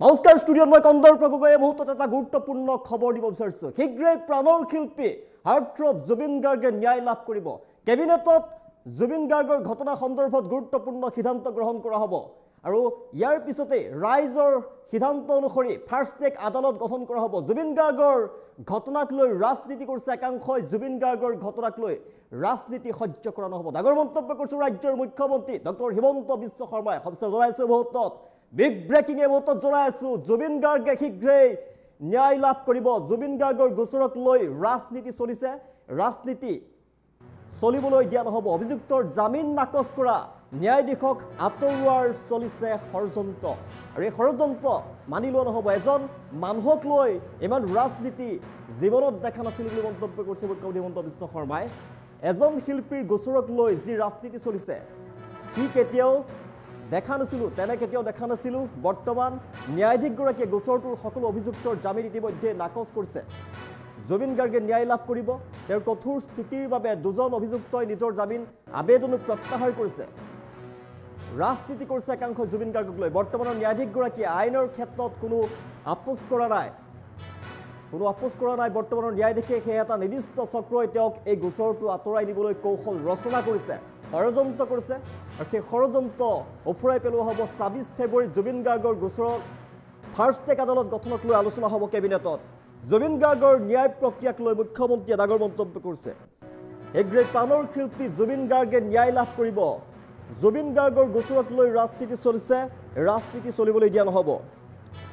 নমস্কাৰ ষ্টুডিঅ'ত মই কন্দৰ্প গগৈ এই মুহূৰ্তত এটা গুৰুত্বপূৰ্ণ খবৰ দিব বিচাৰিছোঁ। শীঘ্ৰেই প্ৰাণৰ শিল্পী হাৰ্টথ্ৰব জুবিন গাৰ্গে ন্যায় লাভ কৰিব। কেবিনেটত জুবিন গাৰ্গৰ ঘটনা সন্দৰ্ভত গুৰুত্বপূৰ্ণ সিদ্ধান্ত গ্ৰহণ কৰা হ'ব আৰু ইয়াৰ পিছতে ৰাইজৰ সিদ্ধান্ত অনুসৰি ফাৰ্ষ্ট ট্ৰেক আদালত গঠন কৰা হ'ব। জুবিন গাৰ্গৰ ঘটনাক লৈ ৰাজনীতি কৰিছে একাংশই। জুবিন গাৰ্গৰ ঘটনাক লৈ ৰাজনীতি সহ্য কৰা নহ'ব। ডাঙৰ মন্তব্য কৰিছে ৰাজ্যৰ মুখ্যমন্ত্ৰী ডক্টৰ হিমন্ত বিশ্ব শৰ্মাই। সবচে জনাইছোঁ মুহূৰ্তত বিগ ব্ৰেকিং এই মুহূৰ্তত জনাই আছোঁ, জুবিন গাৰ্গে শীঘ্ৰেই ন্যায় লাভ কৰিব। জুবিন গাৰ্গৰ গোচৰক লৈ ৰাজনীতি চলিছে, ৰাজনীতি চলিবলৈ দিয়া নহ'ব। অভিযুক্তৰ জামিন নাকচ কৰা ন্যায়াধীশক আঁতৰোৱাৰ চলিছে ষড়যন্ত্ৰ আৰু এই ষড়যন্ত্ৰ মানি লোৱা নহ'ব। এজন মানুহক লৈ ইমান ৰাজনীতি জীৱনত দেখা নাছিলোঁ বুলি মন্তব্য কৰিছে মুখ্যমন্ত্ৰী হিমন্ত বিশ্ব শৰ্মাই। এজন শিল্পীৰ গোচৰক লৈ যি ৰাজনীতি চলিছে সি কেতিয়াও দেখা নাছিলোঁ, তেনে কেতিয়াও দেখা নাছিলোঁ। বৰ্তমান ন্যায়াধীশগৰাকীয়ে গোচৰটোৰ সকলো অভিযুক্তৰ জামিন ইতিমধ্যে নাকচ কৰিছে। জুবিন গাৰ্গে ন্যায় লাভ কৰিব। তেওঁৰ কঠোৰ স্থিতিৰ বাবে দুজন অভিযুক্তই নিজৰ জামিন আবেদনো প্ৰত্যাহাৰ কৰিছে। ৰাজনীতি কৰিছে একাংশ জুবিন গাৰ্গক লৈ। বৰ্তমানৰ ন্যায়াধীশগৰাকীয়ে আইনৰ ক্ষেত্ৰত কোনো আপোচ কৰা নাই, বৰ্তমানৰ ন্যায়াধীশে সেই এটা নিৰ্দিষ্ট চক্ৰই তেওঁক এই গোচৰটো আঁতৰাই নিবলৈ কৌশল ৰচনা কৰিছে, ষড়যন্ত্ৰ কৰিছে আৰু সেই ষড়যন্ত্ৰ ওফৰাই পেলোৱা হ'ব। ২৬ ফেব্ৰুৱাৰীত জুবিন গাৰ্গৰ গোচৰত ফাৰ্ষ্ট ট্ৰেক আদালত গঠনক লৈ আলোচনা হ'ব কেবিনেটত। জুবিন গাৰ্গৰ ন্যায় প্ৰক্ৰিয়াক লৈ মুখ্যমন্ত্ৰীয়ে ডাঙৰ মন্তব্য কৰিছে। শীঘ্ৰেই প্ৰাণৰ শিল্পী জুবিন গাৰ্গে ন্যায় লাভ কৰিব। জুবিন গাৰ্গৰ গোচৰক লৈ ৰাজনীতি চলিছে, ৰাজনীতি চলিবলৈ দিয়া নহ'ব।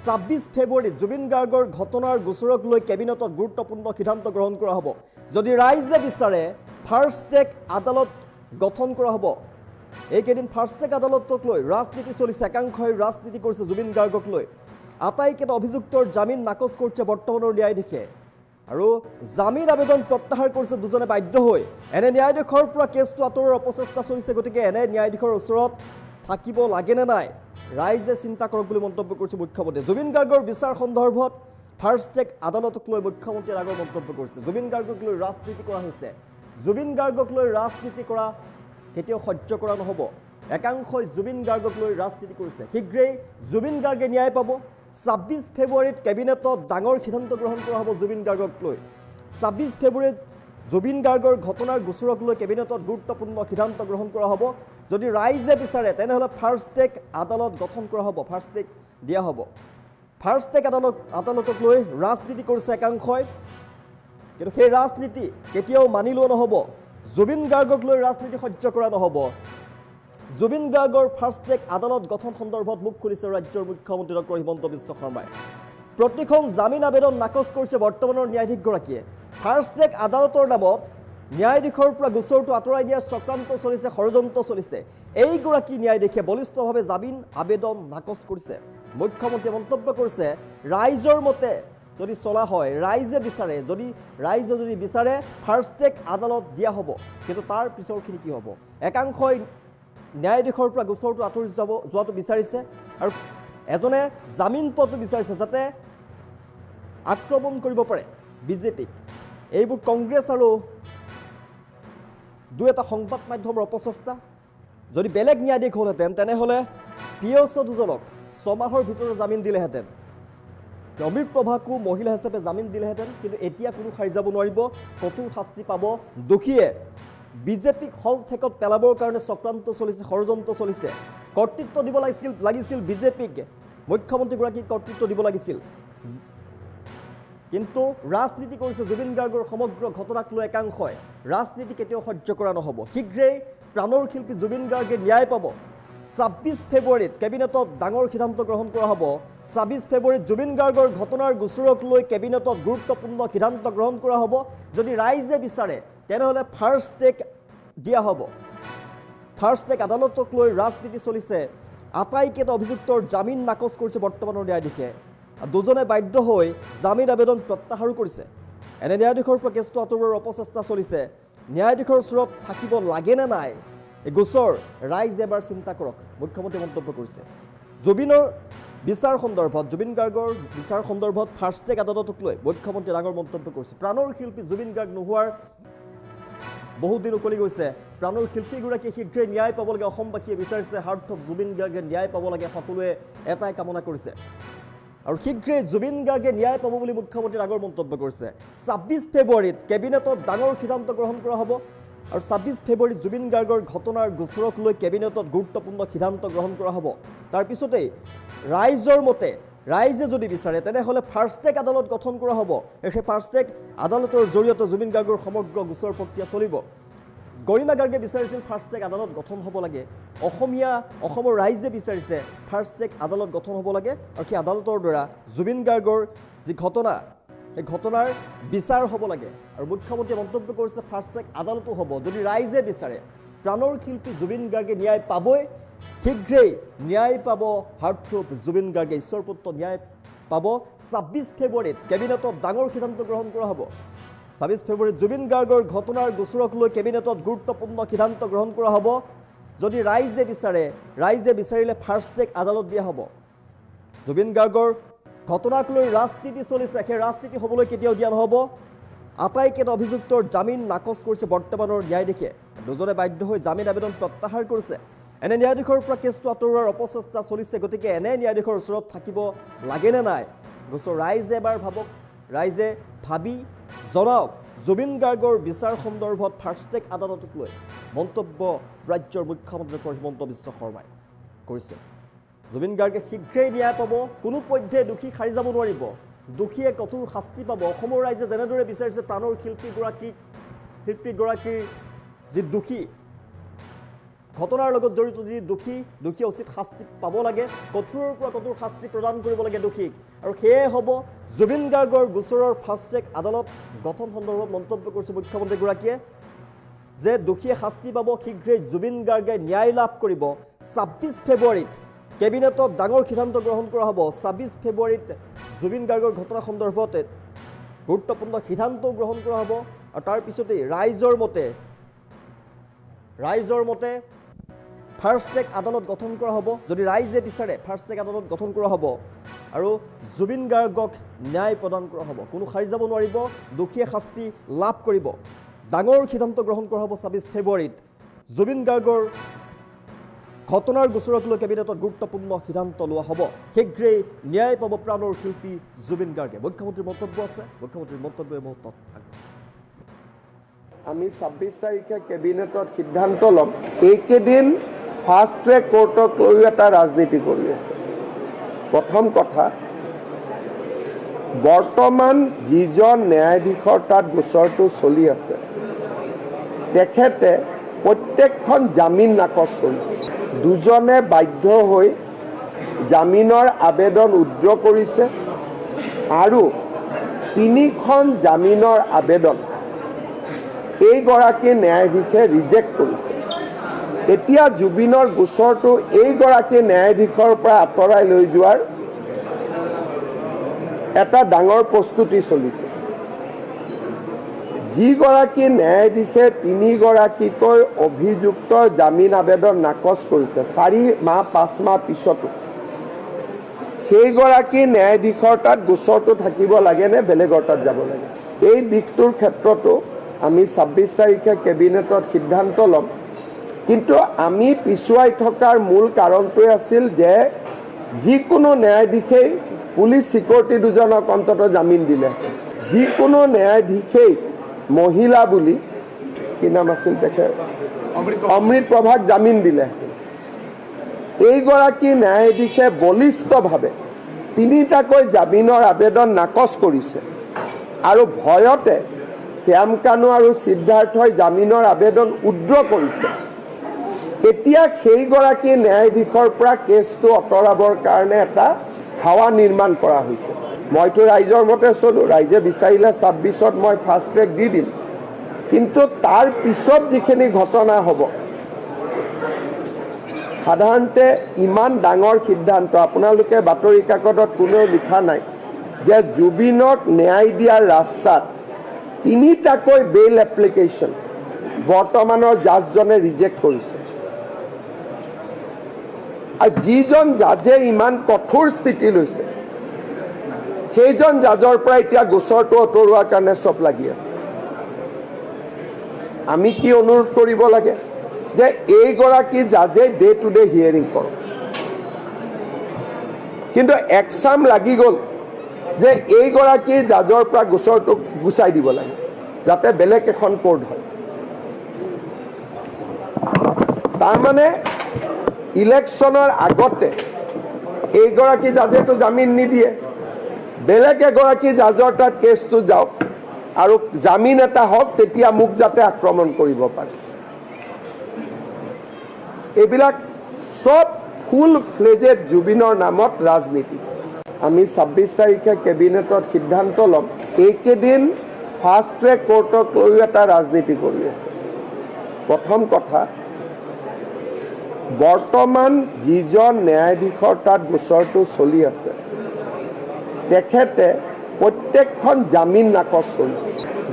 ২৬ ফেব্ৰুৱাৰীত জুবিন গাৰ্গৰ ঘটনাৰ গোচৰক লৈ কেবিনেটত গুৰুত্বপূৰ্ণ সিদ্ধান্ত গ্ৰহণ কৰা হ'ব। যদি ৰাইজে বিচাৰে ফাৰ্ষ্ট ট্ৰেক আদালত গঠন কৰা হ'ব। এইকেইদিন ফাৰ্ষ্ট ট্ৰেক আদালতক লৈ ৰাজনীতি চলিছে, একাংশই ৰাজনীতি কৰিছে জুবিন গাৰ্গক লৈ। আটাইকেইটা অভিযুক্তৰ জামিন নাকচ কৰিছে বৰ্তমানৰ ন্যায়াধীশে আৰু জামিন আবেদন প্ৰত্যাহাৰ কৰিছে দুজনে বাধ্য হৈ। এনে ন্যায়াধীশৰ পৰা কেছটো আঁতৰোৱাৰ অপচেষ্টা চলিছে। গতিকে এনে ন্যায়াধীশৰ ওচৰত থাকিব লাগেনে নাই ৰাইজে চিন্তা কৰক বুলি মন্তব্য কৰিছে মুখ্যমন্ত্ৰীয়ে। জুবিন গাৰ্গৰ বিচাৰ সন্দৰ্ভত ফাৰ্ষ্ট ট্ৰেক আদালতক লৈ মুখ্যমন্ত্ৰীয়ে আগৰ মন্তব্য কৰিছে। জুবিন গাৰ্গক লৈ ৰাজনীতি কৰা হৈছে, জুবিন গাৰ্গক লৈ ৰাজনীতি কৰা কেতিয়াও সহ্য কৰা নহ'ব। একাংশই জুবিন গাৰ্গক লৈ ৰাজনীতি কৰিছে। শীঘ্ৰেই জুবিন গাৰ্গে ন্যায় পাব। ২৬ ফেব্ৰুৱাৰীত কেবিনেটত ডাঙৰ সিদ্ধান্ত গ্ৰহণ কৰা হ'ব জুবিন গাৰ্গক লৈ। ২৬ ফেব্ৰুৱাৰীত জুবিন গাৰ্গৰ ঘটনাৰ গোচৰক লৈ কেবিনেটত গুৰুত্বপূৰ্ণ সিদ্ধান্ত গ্ৰহণ কৰা হ'ব। যদি ৰাইজে বিচাৰে তেনেহ'লে ফাৰ্ষ্ট ট্ৰেক আদালত গঠন কৰা হ'ব, ফাৰ্ষ্ট ট্ৰেক দিয়া হ'ব। ফাৰ্ষ্ট ট্ৰেক আদালতক লৈ ৰাজনীতি কৰিছে একাংশই, কিন্তু সেই ৰাজনীতি কেতিয়াও মানি লোৱা নহ'ব। জুবিন গাৰ্গক লৈ ৰাজনীতি সহ্য কৰা নহ'ব। জুবিন গাৰ্গৰ ফাৰ্ষ্ট ট্ৰেক আদালত গঠন সন্দৰ্ভত মুখ খুলিছে ৰাজ্যৰ মুখ্যমন্ত্ৰী ডক্টৰ হিমন্ত বিশ্ব শৰ্মাই। প্ৰতিখন জামিন আবেদন নাকচ কৰিছে বৰ্তমানৰ ন্যায়াধীশগৰাকীয়ে। ফাৰ্ষ্ট ট্ৰেক আদালতৰ নামত ন্যায়াধীশৰ পৰা গোচৰটো আঁতৰাই দিয়াৰ চক্ৰান্ত চলিছে, ষড়যন্ত্ৰ চলিছে। এইগৰাকী ন্যায়াধীশে বলিষ্ঠভাৱে জামিন আবেদন নাকচ কৰিছে। মুখ্যমন্ত্ৰীয়ে মন্তব্য কৰিছে, ৰাইজৰ মতে যদি চলা হয়, ৰাইজে বিচাৰে ফাৰ্ষ্ট ট্ৰেক আদালত দিয়া হ'ব, কিন্তু তাৰ পিছৰখিনি কি হ'ব? একাংশই ন্যায়াধীশৰ পৰা গোচৰটো আঁতৰি যোৱাটো বিচাৰিছে আৰু এজনে জামিন পোৱাটো বিচাৰিছে যাতে আক্ৰমণ কৰিব পাৰে বিজেপিক। এইবোৰ কংগ্ৰেছ আৰু দুই এটা সংবাদ মাধ্যমৰ অপচেষ্টা। যদি বেলেগ ন্যায়াধীশ হ'লহেঁতেন তেনেহ'লে পিএছঅ' দুজনক ৬ মাহৰ ভিতৰত জামিন দিলেহেঁতেন, অমৃত প্ৰভাকো মহিলা হিচাপে জামিন দিলেহেঁতেন। কিন্তু এতিয়া কোনো সাৰি যাব নোৱাৰিব, কঠোৰ শাস্তি পাব দোষীয়ে। বিজেপিক হল ঠেকত পেলাবৰ কাৰণে চক্ৰান্ত চলিছে, ষড়যন্ত্ৰ চলিছে। কৰ্তৃত্ব দিব লাগিছিল বিজেপিক, মুখ্যমন্ত্ৰীগৰাকীক কৰ্তৃত্ব দিব লাগিছিল, কিন্তু ৰাজনীতি কৰিছে জুবিন গাৰ্গৰ সমগ্ৰ ঘটনাক লৈ একাংশই। ৰাজনীতি কেতিয়াও সহ্য কৰা নহ'ব। শীঘ্ৰেই প্ৰাণৰ শিল্পী জুবিন গাৰ্গে ন্যায় পাব। ২৬ ফেব্ৰুৱাৰীত কেবিনেটত ডাঙৰ সিদ্ধান্ত গ্ৰহণ কৰা হ'ব। ২৬ ফেব্ৰুৱাৰীত জুবিন গাৰ্গৰ ঘটনাৰ গোচৰক লৈ কেবিনেটত গুৰুত্বপূৰ্ণ সিদ্ধান্ত গ্ৰহণ কৰা হ'ব। যদি ৰাইজে বিচাৰে তেনেহ'লে ফাৰ্ষ্ট ট্ৰেক দিয়া হ'ব। ফাৰ্ষ্ট ট্ৰেক আদালতক লৈ ৰাজনীতি চলিছে। আটাইকেইটা অভিযুক্তৰ জামিন নাকচ কৰিছে বৰ্তমানৰ ন্যায়াধীশে। দুজনে বাধ্য হৈ জামিন আবেদন প্ৰত্যাহাৰো কৰিছে। এনে ন্যায়াধীশৰ পৰা কেছটো আঁতৰোৱাৰ অপচেষ্টা চলিছে। ন্যায়াধীশৰ ওচৰত থাকিব লাগেনে নাই এই গোচৰ ৰাইজে এবাৰ চিন্তা কৰক, মুখ্যমন্ত্ৰীয়ে মন্তব্য কৰিছে। জুবিন গাৰ্গৰ বিচাৰ সন্দৰ্ভত ফাৰ্ষ্ট ট্ৰেক আদালতক লৈ মুখ্যমন্ত্ৰীয়ে ডাঙৰ মন্তব্য কৰিছে। প্ৰাণৰ শিল্পী জুবিন গাৰ্গ নোহোৱাৰ বহুত দিন উকলি গৈছে। প্ৰাণৰ শিল্পীগৰাকীয়ে শীঘ্ৰেই ন্যায় পাব লাগে, অসমবাসীয়ে বিচাৰিছে। হাৰ্টথ্ৰব জুবিন গাৰ্গে ন্যায় পাব লাগে, সকলোৱে এটাই কামনা কৰিছে। আৰু শীঘ্ৰেই জুবিন গাৰ্গে ন্যায় পাব বুলি মুখ্যমন্ত্ৰীয়ে আগৰ মন্তব্য কৰিছে ২৬ ফেব্ৰুৱাৰীত কেবিনেটত ডাঙৰ সিদ্ধান্ত গ্ৰহণ কৰা হ'ব আৰু ২৬ ফেব্ৰুৱাৰীত জুবিন গাৰ্গৰ ঘটনাৰ গোচৰক লৈ কেবিনেটত গুৰুত্বপূৰ্ণ সিদ্ধান্ত গ্ৰহণ কৰা হ'ব তাৰ পিছতেই ৰাইজৰ মতে ৰাইজে যদি বিচাৰে তেনেহ'লে ফাৰ্ষ্ট ট্ৰেক আদালত গঠন কৰা হ'ব সেই ফাৰ্ষ্ট ট্ৰেক আদালতৰ জৰিয়তে জুবিন গাৰ্গৰ সমগ্ৰ গোচৰ প্ৰক্ৰিয়া চলিব গৰিমা গাৰ্গে বিচাৰিছিল ফাৰ্ষ্ট ট্ৰেক আদালত গঠন হ'ব লাগে অসমৰ ৰাইজে বিচাৰিছে ফাৰ্ষ্ট ট্ৰেক আদালত গঠন হ'ব লাগে আৰু সেই আদালতৰ দ্বাৰা জুবিন গাৰ্গৰ যি ঘটনা এই ঘটনাৰ বিচাৰ হ'ব লাগে আৰু মুখ্যমন্ত্ৰীয়ে মন্তব্য কৰিছে ফাৰ্ষ্ট ট্ৰেক আদালতো হ'ব যদি ৰাইজে বিচাৰে প্ৰাণৰ শিল্পী জুবিন গাৰ্গে ন্যায় পাবই শীঘ্ৰেই ন্যায় পাব হাৰ্টথ্ৰব জুবিন গাৰ্গে ঈশ্বৰপুত্ৰ ন্যায় পাব ২৬ ফেব্ৰুৱাৰীত কেবিনেটত ডাঙৰ সিদ্ধান্ত গ্ৰহণ কৰা হ'ব ২৬ ফেব্ৰুৱাৰীত জুবিন গাৰ্গৰ ঘটনাৰ গোচৰক লৈ কেবিনেটত গুৰুত্বপূৰ্ণ সিদ্ধান্ত গ্ৰহণ কৰা হ'ব যদি ৰাইজে বিচাৰিলে ফাৰ্ষ্ট ট্ৰেক আদালত দিয়া হ'ব জুবিন গাৰ্গৰ ঘটনাক লৈ ৰাজনীতি চলিছে সেই ৰাজনীতি হ'বলৈ কেতিয়াও দিয়া নহ'ব আটাইকেইটা অভিযুক্তৰ জামিন নাকচ কৰিছে বৰ্তমানৰ ন্যায়াধীশে দুজনে বাধ্য হৈ জামিন আবেদন প্ৰত্যাহাৰ কৰিছে এনে ন্যায়াধীশৰ পৰা কেছটো আঁতৰোৱাৰ অপচেষ্টা চলিছে গতিকে এনে ন্যায়াধীশৰ ওচৰত থাকিব লাগেনে নাই গোচৰ ৰাইজে এবাৰ ভাবক ৰাইজে ভাবি জনাওক জুবিন গাৰ্গৰ বিচাৰ সন্দৰ্ভত ফাৰ্ষ্ট ট্ৰেক আদালতক লৈ মন্তব্য ৰাজ্যৰ মুখ্যমন্ত্ৰী হিমন্ত বিশ্ব শৰ্মাই কৰিছে জুবিন গাৰ্গে শীঘ্ৰেই ন্যায় পাব কোনো পধ্যে দোষী সাৰি যাব নোৱাৰিব দোষীয়ে কঠোৰ শাস্তি পাব অসমৰ ৰাইজে যেনেদৰে বিচাৰিছে প্ৰাণৰ শিল্পীগৰাকীৰ যি দোষী ঘটনাৰ লগত জড়িত যি দোষীয়ে উচিত শাস্তি পাব লাগে কঠোৰৰ পৰা কঠোৰ শাস্তি প্ৰদান কৰিব লাগে দোষীক আৰু সেয়ে হ'ব জুবিন গাৰ্গৰ গোচৰৰ ফাৰ্ষ্ট ট্ৰেক আদালত গঠন সন্দৰ্ভত মন্তব্য কৰিছে মুখ্যমন্ত্ৰীগৰাকীয়ে যে দোষীয়ে শাস্তি পাব শীঘ্ৰেই জুবিন গাৰ্গে ন্যায় লাভ কৰিব ২৬ ফেব্ৰুৱাৰীত কেবিনেটত ডাঙৰ সিদ্ধান্ত গ্ৰহণ কৰা হ'ব ২৬ ফেব্ৰুৱাৰীত জুবিন গাৰ্গৰ ঘটনা সন্দৰ্ভত গুৰুত্বপূৰ্ণ সিদ্ধান্ত গ্ৰহণ কৰা হ'ব আৰু তাৰ পিছতেই ৰাইজৰ মতে ফাৰ্ষ্ট ট্ৰেক আদালত গঠন কৰা হ'ব যদি ৰাইজে বিচাৰে ফাৰ্ষ্ট ট্ৰেক আদালত গঠন কৰা হ'ব আৰু জুবিন গাৰ্গক ন্যায় প্ৰদান কৰা হ'ব কোনো সাৰি যাব নোৱাৰিব দোষীয়ে শাস্তি লাভ কৰিব ডাঙৰ সিদ্ধান্ত গ্ৰহণ কৰা হ'ব ২৬ ফেব্ৰুৱাৰীত জুবিন গাৰ্গৰ ঘটনাৰ গোচৰক লৈ কেবিনেটত গুৰুত্বপূৰ্ণ সিদ্ধান্ত লোৱা হ'ব শীঘ্ৰেই ন্যায় পাব প্ৰাণৰ শিল্পী জুবিন গাৰ্গে মুখ্যমন্ত্ৰীৰ মন্তব্য আছে মুখ্যমন্ত্ৰীৰ মন্তব্য এই মুহূৰ্তত আমি ২৬ তাৰিখে কেবিনেটত সিদ্ধান্ত ল'ম এইকেইদিন ফাৰ্ষ্ট ট্ৰেক কোৰ্টক লৈ এটা ৰাজনীতি কৰি আছে প্ৰথম কথা বৰ্তমান যিজন ন্যায়াধীশৰ তাত গোচৰটো চলি আছে তেখেতে প্ৰত্যেকখন জামিন নাকচ কৰিছে দুজনে বাধ্য হৈ জামিনৰ আবেদন উইথড্ৰ কৰিছে আৰু ৩খন জামিনৰ আবেদন এইগৰাকী ন্যায়াধীশে ৰিজেক্ট কৰিছে এতিয়া জুবিনৰ গোচৰটো এইগৰাকী ন্যায়াধীশৰ পৰা আঁতৰাই লৈ যোৱাৰ এটা ডাঙৰ প্ৰস্তুতি চলিছে যিগৰাকী ন্যায়াধীশে ৩গৰাকীকৈ অভিযুক্তৰ জামিন আবেদন নাকচ কৰিছে ৪ মাহ ৫ মাহ পিছতো সেইগৰাকী ন্যায়াধীশৰ তাত গোচৰটো থাকিব লাগে নে বেলেগৰ তাত যাব লাগে এই দিশটোৰ ক্ষেত্ৰতো আমি ২৬ তাৰিখে কেবিনেটত সিদ্ধান্ত ল'ম কিন্তু আমি পিছুৱাই থকাৰ মূল কাৰণটোৱে আছিল যে যিকোনো ন্যায়াধীশেই পুলিচ চিকিউৰিটি দুজনক অন্ততঃ জামিন দিলে যিকোনো ন্যায়াধীশেই মহিলা বুলি কি নাম আছিল তেখেত অমৃত প্ৰভাক জামিন দিলে এইগৰাকী ন্যায়াধীশে বলিষ্ঠভাৱে ৩টাকৈ জামিনৰ আবেদন নাকচ কৰিছে আৰু ভয়তে শ্যাম কানু আৰু সিদ্ধাৰ্থই জামিনৰ আবেদন উইথড্ৰ কৰিছে এতিয়া সেইগৰাকী ন্যায়াধীশৰ পৰা কেছটো আঁতৰাবৰ কাৰণে এটা হাৱা নিৰ্মাণ কৰা হৈছে মইতো ৰাইজৰ মতে চলো ৰাইজে বিচাৰিলে ২৬ত মই ফাৰ্ষ্ট ট্ৰেক দি দিম কিন্তু তাৰ পিছত যিখিনি ঘটনা হ'ব সাধাৰণতে ইমান ডাঙৰ সিদ্ধান্ত আপোনালোকে বাতৰি কাকতত কোনেও লিখা নাই যে জুবিনক ন্যায় দিয়াৰ ৰাস্তাত ৩টাকৈ বেইল এপ্লিকেশ্যন বৰ্তমানৰ জাজজনে ৰিজেক্ট কৰিছে আৰু যিজন জাজে ইমান কঠোৰ স্থিতি লৈছে সেইজন জাজৰ পৰা এতিয়া গোচৰটো আঁতৰোৱাৰ কাৰণে চব লাগি আছে আমি কি অনুৰোধ কৰিব লাগে যে এইগৰাকী জাজে ডে টু ডে হিয়াৰিং কৰক কিন্তু একচাম লাগি গ'ল যে এইগৰাকী জাজৰ পৰা গোচৰটো গুচাই দিব লাগে যাতে বেলেগ এখন কোৰ্ট হয়। তাৰমানে ইলেকশ্যনৰ আগতে এইগৰাকী জাজেতো জামিন নিদিয়ে, বেলেগ এগৰাকী জাজৰ তাত কেছটো যাওক আৰু জামিন এটা হওক, তেতিয়া মোক যাতে আক্ৰমণ কৰিব পাৰে। এইবিলাক সব ফুল ফ্লেজেড জুবিনৰ নামত ৰাজনীতি। আমি 26 তাৰিখে কেবিনেটত সিদ্ধান্ত ল'ম, এইকেইদিন ফাষ্ট ট্ৰেক কোৰ্টক লৈও এটা ৰাজনীতি কৰি আছে। প্ৰথম কথা, বৰ্তমান যিজন ন্যায়াধীশৰ তাত গোচৰটো চলি আছে, তেখেতে প্ৰত্যেকখন জামিন নাকচ কৰিছে।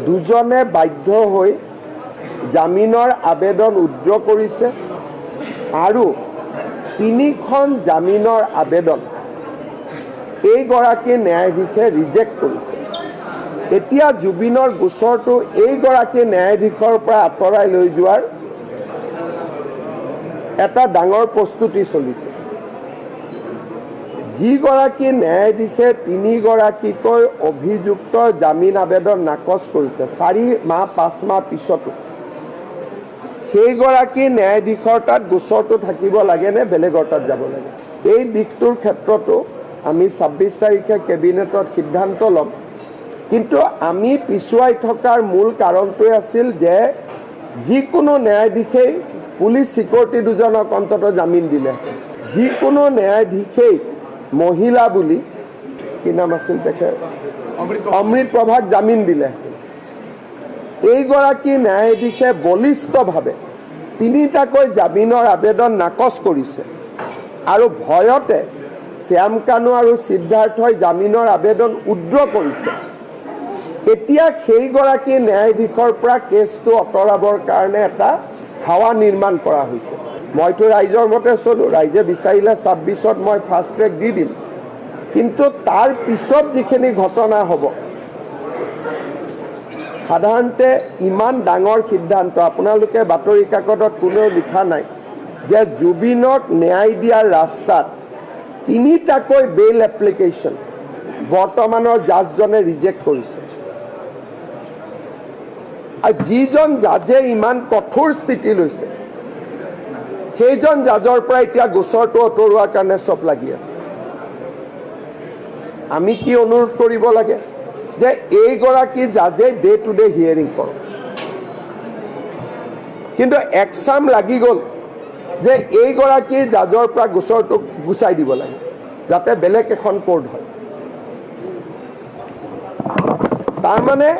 দুজনে বাধ্য হৈ জামিনৰ আবেদন উইথড্ৰ কৰিছে আৰু 3খন জামিনৰ আবেদন এইগৰাকী ন্যায়াধীশে ৰিজেক্ট কৰিছে। এতিয়া জুবিনৰ গোচৰটো এইগৰাকী ন্যায়াধীশৰ পৰা আঁতৰাই লৈ যোৱাৰ এটা ডাঙৰ প্ৰস্তুতি চলিছে। যিগৰাকী ন্যায়াধীশে 3গৰাকীকৈ অভিযুক্ত জামিন আবেদন নাকচ কৰিছে 4 মাহ 5 মাহ পিছতো, সেইগৰাকী ন্যায়াধীশৰ তাত গোচৰটো থাকিব লাগে নে বেলেগৰ তাত যাব লাগে? এই দিশটোৰ ক্ষেত্ৰতো আমি 26 তাৰিখে কেবিনেটত সিদ্ধান্ত ল'ম। কিন্তু আমি পিছুৱাই থকাৰ মূল কাৰণটোৱে আছিল যে যিকোনো ন্যায়াধীশেই পুলিচ চিকিউৰিটি দুজনক অন্ততঃ জামিন দিলে, যিকোনো ন্যায়াধীশেই মহিলা বুলি কি নাম আছিল তেখেত অমৃত প্ৰভাক জামিন দিলে। এইগৰাকী ন্যায়াধীশে বলিষ্ঠভাৱে 3টাকৈ জামিনৰ আবেদন নাকচ কৰিছে আৰু ভয়তে শ্যাম কানু আৰু সিদ্ধাৰ্থই জামিনৰ আবেদন উইথড্ৰ কৰিছে। এতিয়া সেইগৰাকী ন্যায়াধীশৰ পৰা কেছটো আঁতৰাবৰ কাৰণে এটা হাৱা নিৰ্মাণ কৰা হৈছে। মইতো ৰাইজৰ মতে চলো, ৰাইজে বিচাৰিলে 26ত মই ফাষ্ট ট্ৰেক দি দিম, কিন্তু তাৰ পিছত যিখিনি ঘটনা হ'ব, সাধাৰণতে ইমান ডাঙৰ সিদ্ধান্ত আপোনালোকে বাতৰি কাকতত কোনেও লিখা নাই যে জুবিনক ন্যায় দিয়াৰ ৰাস্তাত 3টাকৈ বেইল এপ্লিকেশ্যন বৰ্তমানৰ জাজজনে ৰিজেক্ট কৰিছে। আৰু যিজন জাজে ইমান কঠোৰ স্থিতি লৈছে, সেইজন জাজৰ পৰা এতিয়া গোচৰটো আঁতৰোৱাৰ কাৰণে চব লাগি আছে। আমি কি অনুৰোধ কৰিব লাগে যে এইগৰাকী জাজে ডে টু ডে হিয়াৰিং কৰক। কিন্তু একচাম লাগি গ'ল যে এইগৰাকী জাজৰ পৰা গোচৰটো গুচাই দিব লাগে যাতে বেলেগ এখন কোৰ্ট হয়। তাৰমানে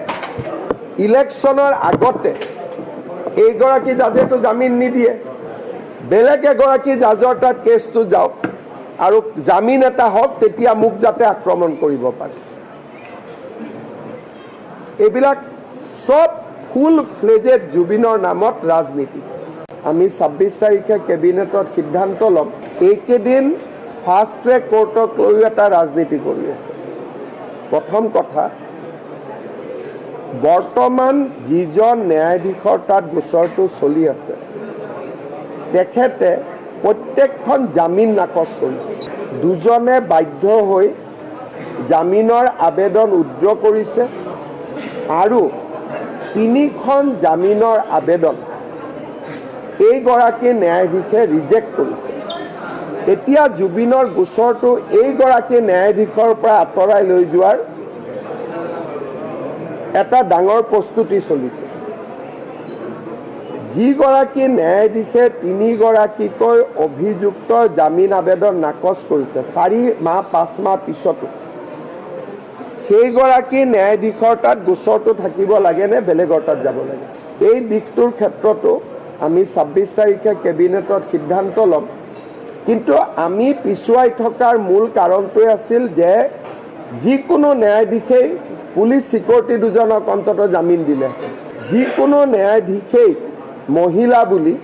ইলেকশ্যনৰ আগতে এইগৰাকী জাজেতো জামিন নিদিয়ে, বেলেগ এগৰাকী জাজৰ তাত কেছটো যাওক আৰু জামিন এটা হওক, তেতিয়া মোক যাতে আক্ৰমণ কৰিব পাৰে। এইবিলাক সব ফুল ফ্লেজেড জুবিনৰ নামত ৰাজনীতি। আমি 26 তাৰিখে কেবিনেটত সিদ্ধান্ত ল'ম, এইকেইদিন ফাষ্ট ট্ৰেক কোৰ্টক লৈও এটা ৰাজনীতি কৰি আছে। প্ৰথম কথা, বৰ্তমান যিজন ন্যায়াধীশৰ তাত গোচৰটো চলি আছে, তেখেতে প্ৰত্যেকখন জামিন নাকচ কৰিছে। দুজনে বাধ্য হৈ জামিনৰ আবেদন উইথড্ৰ কৰিছে আৰু 3খন জামিনৰ আবেদন এইগৰাকী ন্যায়াধীশে ৰিজেক্ট কৰিছে। এতিয়া জুবিনৰ গোচৰটো এইগৰাকী ন্যায়াধীশৰ পৰা আঁতৰাই লৈ যোৱাৰ এটা ডাঙৰ প্ৰস্তুতি চলিছে। যিগৰাকী ন্যায়াধীশে 3গৰাকীকৈ অভিযুক্ত জামিন আবেদন নাকচ কৰিছে 4 মাহ 5 মাহ পিছতো, সেইগৰাকী ন্যায়াধীশৰ তাত গোচৰটো থাকিব লাগে নে বেলেগৰ তাত যাব লাগে? এই দিশটোৰ ক্ষেত্ৰতো আমি 26 তাৰিখে কেবিনেটত সিদ্ধান্ত ল'ম। কিন্তু আমি পিছুৱাই থকাৰ মূল কাৰণটোৱে আছিল যে যিকোনো ন্যায়াধীশেই পুলিচ চিকিউৰিটি দুজনক অন্ততঃ জামিন দিলে, যিকোনো ন্যায়াধীশেই মহিলা বুলি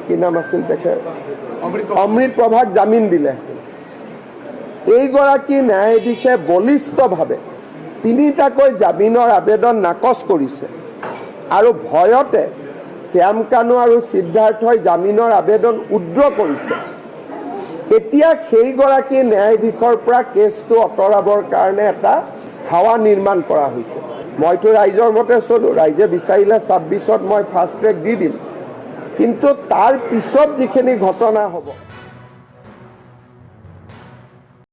কি নাম আছিল তেখেত অমৃত প্ৰভাক জামিন দিলে। এইগৰাকী ন্যায়াধীশে বলিষ্ঠভাৱে 3টাকৈ জামিনৰ আবেদন নাকচ কৰিছে আৰু ভয়তে শ্যাম কানু আৰু সিদ্ধাৰ্থই জামিনৰ আবেদন উইথড্ৰ কৰিছে। এতিয়া সেইগৰাকী ন্যায়াধীশৰ পৰা কেছটো আঁতৰাবৰ কাৰণে এটা হাৱা নিৰ্মাণ কৰা হৈছে। মইতো ৰাইজৰ মতে চলোঁ, ৰাইজে বিচাৰিলে 26ত মই ফাষ্ট ট্ৰেক দি দিম, কিন্তু তাৰ পিছত যিখিনি ঘটনা হ'ব